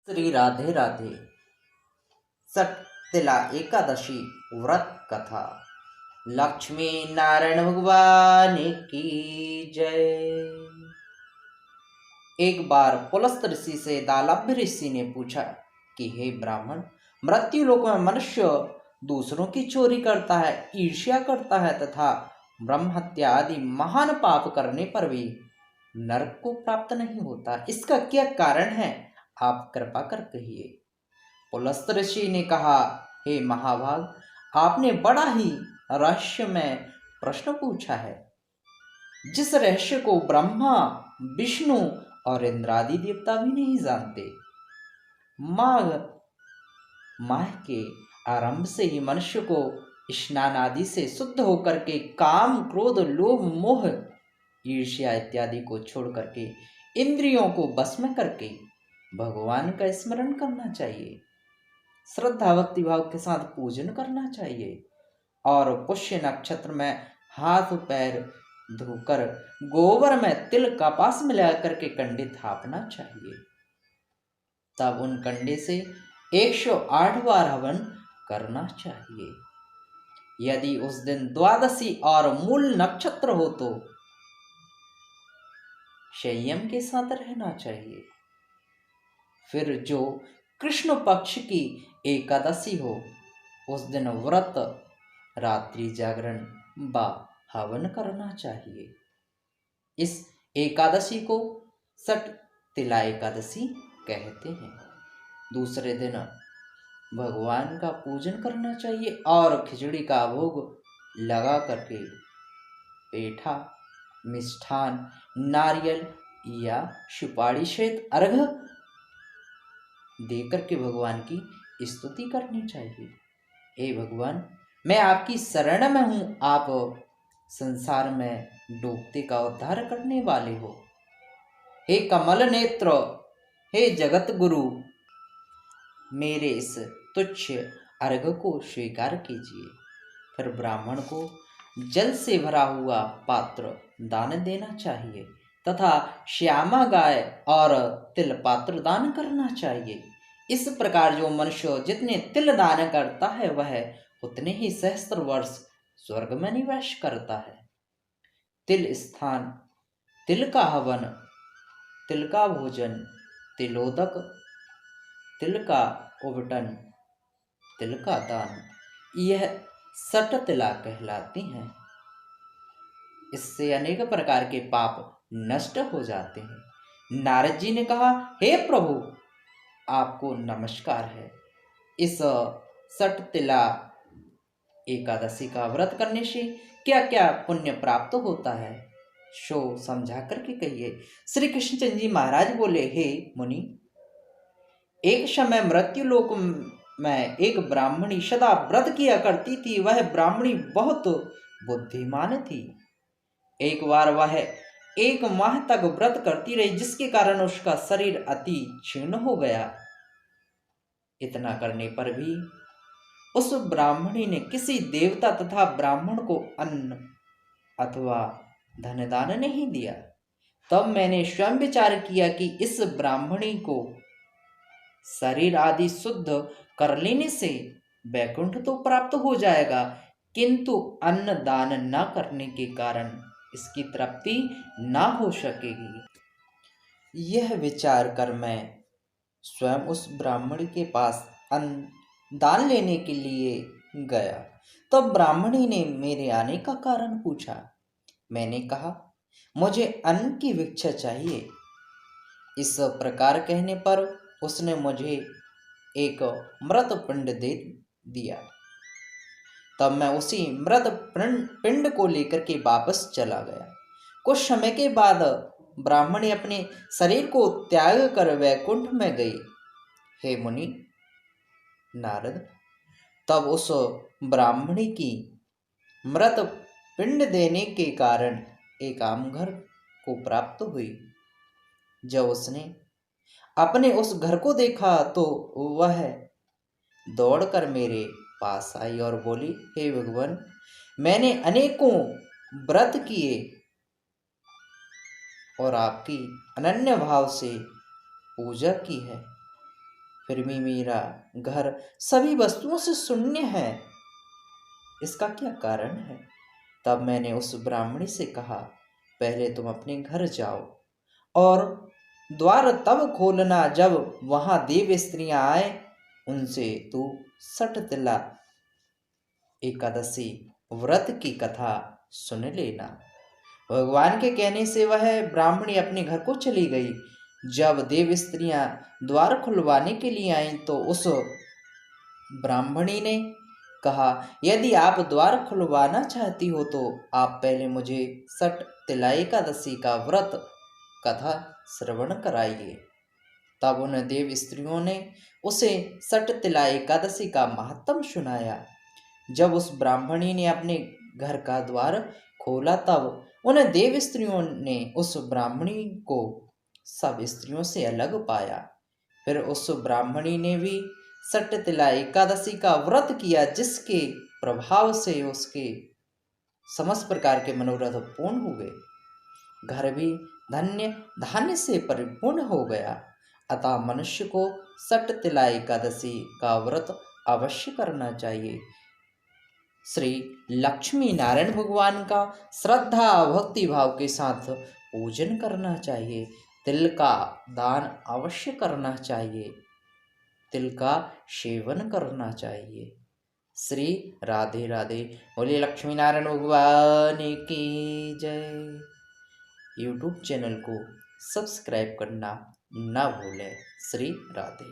श्री राधे राधे। सटतिला एकादशी व्रत कथा। लक्ष्मी नारायण भगवान की जय। एक बार पुलस्त ऋषि से दालभ्य ऋषि ने पूछा कि हे ब्राह्मण, मृत्यु लोक में मनुष्य दूसरों की चोरी करता है, ईर्ष्या करता है तथा ब्रह्म हत्या आदि महान पाप करने पर भी नरक को प्राप्त नहीं होता। इसका क्या कारण है? आप कृपा कर कहिए। पुलस्त ऋषि ने कहा, हे महाभाग, आपने बड़ा ही रहस्यमय प्रश्न पूछा है, जिस रहस्य को ब्रह्मा, विष्णु और इंद्रादि देवता भी नहीं जानते। माघ माह के आरंभ से ही मनुष्य को स्नान आदि से शुद्ध होकर के काम, क्रोध, लोभ, मोह, ईर्ष्या इत्यादि को छोड़ करके इंद्रियों को वश में करके भगवान का स्मरण करना चाहिए। श्रद्धा भक्ति भाव के साथ पूजन करना चाहिए और पुष्य नक्षत्र में हाथ पैर धोकर गोबर में तिल कपास मिला करके कंडे थापना चाहिए। तब उन कंडे से 108 बार हवन करना चाहिए। यदि उस दिन द्वादशी और मूल नक्षत्र हो तो संयम के साथ रहना चाहिए। फिर जो कृष्ण पक्ष की एकादशी हो उस दिन व्रत, रात्रि जागरण व हवन करना चाहिए। इस एकादशी को सटतिला एकादशी कहते हैं। दूसरे दिन भगवान का पूजन करना चाहिए और खिचड़ी का भोग लगा करके पेठा, मिष्ठान, नारियल या सुपारी सहित अर्घ देकर के भगवान की स्तुति करनी चाहिए। हे भगवान, मैं आपकी शरण में हूँ, आप संसार में डूबते का उद्धार करने वाले हो। हे कमल नेत्र, हे जगत गुरु, मेरे इस तुच्छ अर्घ को स्वीकार कीजिए। फिर ब्राह्मण को जल से भरा हुआ पात्र दान देना चाहिए तथा श्यामा गाय और तिल पात्र दान करना चाहिए। इस प्रकार जो मनुष्य जितने तिल दान करता है वह उतने ही सहस्त्र वर्ष स्वर्ग में निवास करता है। तिल स्नान, तिल का हवन, तिल का भोजन, तिलोदक, तिल का उबटन, तिल का दान, यह सटतिला कहलाती हैं। इससे अनेक प्रकार के पाप नष्ट हो जाते हैं। नारद जी ने कहा, हे प्रभु, आपको नमस्कार है। इस सटतिला एकादशी का व्रत करने से क्या क्या पुण्य प्राप्त होता है, सो समझा करके कहिए। श्री कृष्णचंद्र जी महाराज बोले, हे मुनि, एक समय मृत्यु लोक में एक ब्राह्मणी सदा व्रत किया करती थी। वह ब्राह्मणी बहुत बुद्धिमान थी। एक बार वह 1 माह तक व्रत करती रही, जिसके कारण उसका शरीर अति क्षीण हो गया। इतना करने पर भी उस ब्राह्मणी ने किसी देवता तथा ब्राह्मण को अन्न अथवा धनदान नहीं दिया। तब मैंने स्वयं विचार किया कि इस ब्राह्मणी को शरीर आदि शुद्ध कर लेने से वैकुंठ तो प्राप्त हो जाएगा, किंतु अन्न दान न करने के कारण इसकी तृप्ति ना हो सकेगी। यह विचार कर मैं स्वयं उस ब्राह्मणी के पास अन्न दान लेने के लिए गया। तब ब्राह्मणी ने मेरे आने का कारण पूछा। मैंने कहा, मुझे अन्न की भिक्षा चाहिए। इस प्रकार कहने पर उसने मुझे एक मृत पिंड दे दिया। तब मैं उसी मृत पिंड को लेकर के वापस चला गया। कुछ समय के बाद ब्राह्मणी अपने शरीर को त्याग कर वैकुंठ में गई। हे मुनि नारद, तब उस ब्राह्मणी की मृत पिंड देने के कारण एक आमघर को प्राप्त हुई। जब उसने अपने उस घर को देखा तो वह दौड़कर मेरे पास आई और बोली, हे भगवान, मैंने अनेकों व्रत किए और आपकी अनन्य भाव से पूजा की है, फिर भी मेरा घर सभी वस्तुओं से शून्य है, इसका क्या कारण है? तब मैंने उस ब्राह्मणी से कहा, पहले तुम अपने घर जाओ और द्वार तब खोलना जब वहां देव स्त्रियां आए, उनसे तू सठ तिला एकादशी व्रत की कथा सुन लेना। भगवान के कहने से वह ब्राह्मणी अपने घर को चली गई। जब देव स्त्रियां द्वार खुलवाने के लिए आईं तो उस ब्राह्मणी ने कहा, यदि आप द्वार खुलवाना चाहती हो तो आप पहले मुझे सठ तिला एकादशी का व्रत कथा श्रवण कराइए। तब उन देव स्त्रियों ने उसे सठ तिला एकादशी का महत्व सुनाया। जब उस ब्राह्मणी ने अपने घर का द्वार खोला तब उन देव स्त्रियों ने उस ब्राह्मणी को सब स्त्रियों से अलग पाया। फिर उस ब्राह्मणी ने भी सठ तिला एकादशी का व्रत किया, जिसके प्रभाव से उसके समस्त प्रकार के मनोरथ पूर्ण हो गए। घर भी धन्य धान्य से परिपूर्ण हो गया। अतः मनुष्य को सठ तिला एकादशी का व्रत अवश्य करना चाहिए। श्री लक्ष्मी नारायण भगवान का श्रद्धा भक्ति भाव के साथ पूजन करना चाहिए। तिल का दान अवश्य करना चाहिए। तिल का सेवन करना चाहिए। श्री राधे राधे। बोलिए लक्ष्मी नारायण भगवान की जय। यूट्यूब चैनल को सब्सक्राइब करना ना भूलें। श्री राधे।